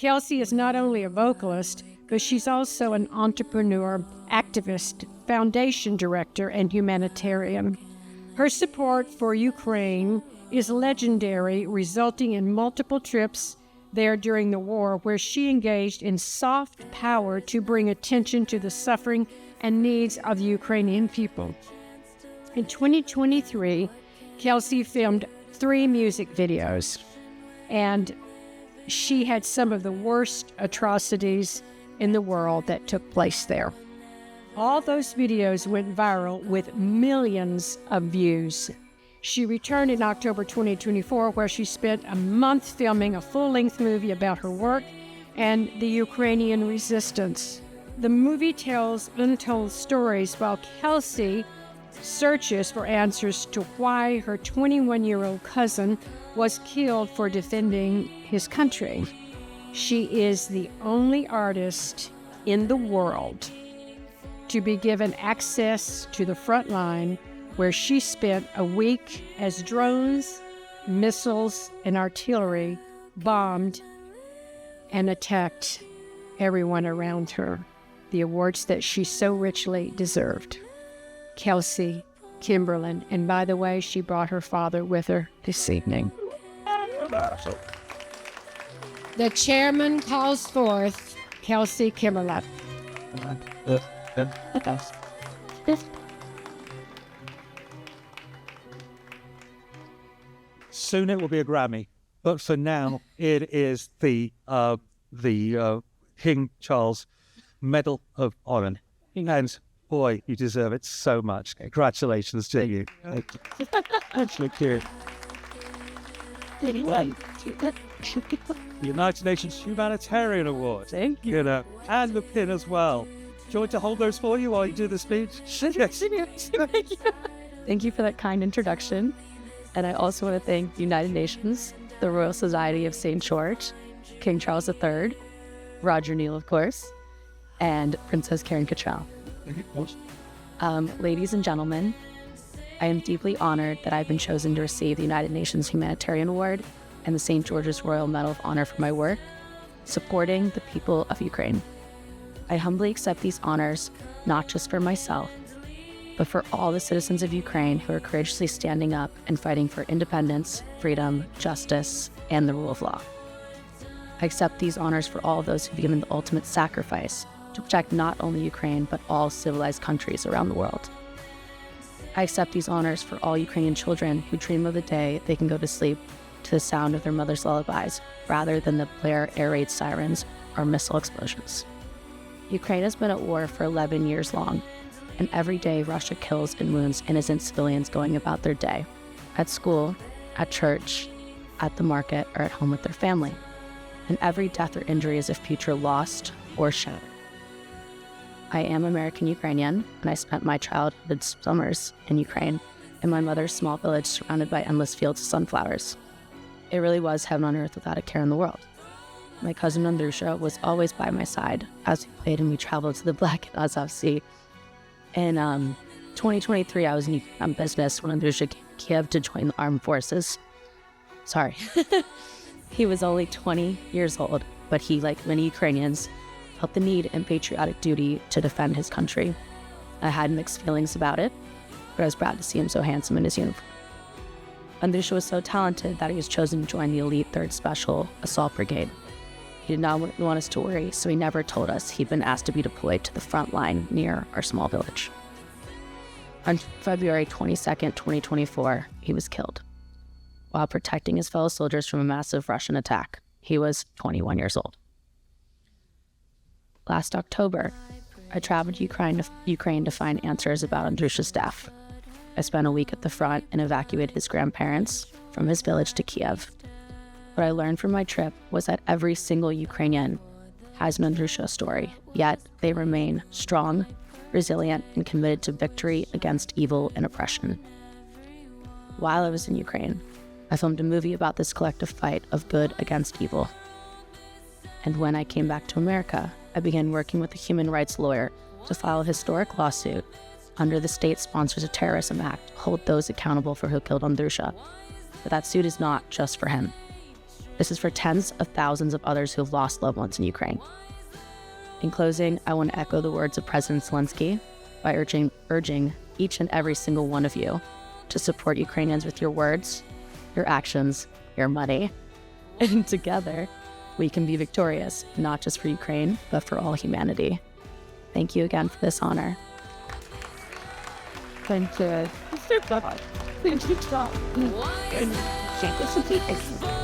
Kelsie is not only a vocalist, but she's also an entrepreneur, activist, foundation director, and humanitarian. Her support for Ukraine is legendary, resulting in multiple trips there during the war, where she engaged in soft power to bring attention to the suffering and needs of the Ukrainian people. In 2023, Kelsie filmed 3 music videos, and she had some of the worst atrocities in the world that took place there. All those videos went viral with millions of views. She returned in October 2024, where she spent a month filming a full-length movie about her work and the Ukrainian resistance. The movie tells untold stories while Kelsie searches for answers to why her 21-year-old cousin was killed for defending his country. She is the only artist in the world to be given access to the front line, where she spent a week as drones, missiles, and artillery bombed and attacked everyone around her, the awards that she so richly deserved. Kelsie Kimberlin, and by the way, she brought her father with her this evening. The chairman calls forth Kelsie Kimberlin. Soon it will be a Grammy, but for now it is the King Charles Medal of Honor. And boy, you deserve it so much. Congratulations to you. Thank you. United Nations Humanitarian Award. Thank you. You know, and the pin as well. Do you want to hold those for you while you do the speech? Thank you for that kind introduction. And I also want to thank the United Nations, the Royal Society of St. George, King Charles III, Roger Neal, of course, and Princess Karen Cantrell. Ladies and gentlemen, I am deeply honored that I've been chosen to receive the United Nations Humanitarian Award and the St. George's Royal Medal of Honor for my work supporting the people of Ukraine. I humbly accept these honors not just for myself, but for all the citizens of Ukraine who are courageously standing up and fighting for independence, freedom, justice, and the rule of law. I accept these honors for all of those who've given the ultimate sacrifice to protect not only Ukraine, but all civilized countries around the world. I accept these honors for all Ukrainian children who dream of the day they can go to sleep to the sound of their mother's lullabies, rather than the blare air raid sirens or missile explosions. Ukraine has been at war for 11 years long, and every day Russia kills and wounds innocent civilians going about their day, at school, at church, at the market, or at home with their family. And every death or injury is a future lost or shattered. I am American Ukrainian, and I spent my childhood summers in Ukraine, in my mother's small village surrounded by endless fields of sunflowers. It really was heaven on earth without a care in the world. My cousin Andrusha was always by my side as we played and we traveled to the Black and Azov Sea. In 2023, I was in business when Andrusha came to Kiev to join the armed forces. Sorry. He was only 20 years old, but he, like many Ukrainians, felt the need and patriotic duty to defend his country. I had mixed feelings about it, but I was proud to see him so handsome in his uniform. Andrusha was so talented that he was chosen to join the elite 3rd Special Assault Brigade. He did not want us to worry, so he never told us he'd been asked to be deployed to the front line near our small village. On February 22nd, 2024, he was killed while protecting his fellow soldiers from a massive Russian attack. He was 21 years old. Last October, I traveled to Ukraine to find answers about Andrusha's death. I spent a week at the front and evacuated his grandparents from his village to Kiev. What I learned from my trip was that every single Ukrainian has an Andrusha story, yet they remain strong, resilient, and committed to victory against evil and oppression. While I was in Ukraine, I filmed a movie about this collective fight of good against evil. And when I came back to America, I began working with a human rights lawyer to file a historic lawsuit under the State Sponsors of Terrorism Act to hold those accountable for who killed Andrusha. But that suit is not just for him. This is for tens of thousands of others who have lost loved ones in Ukraine. In closing, I want to echo the words of President Zelensky by urging each and every single one of you to support Ukrainians with your words, your actions, your money. And together, we can be victorious, not just for Ukraine, but for all humanity. Thank you again for this honor. Thank you. Thank you.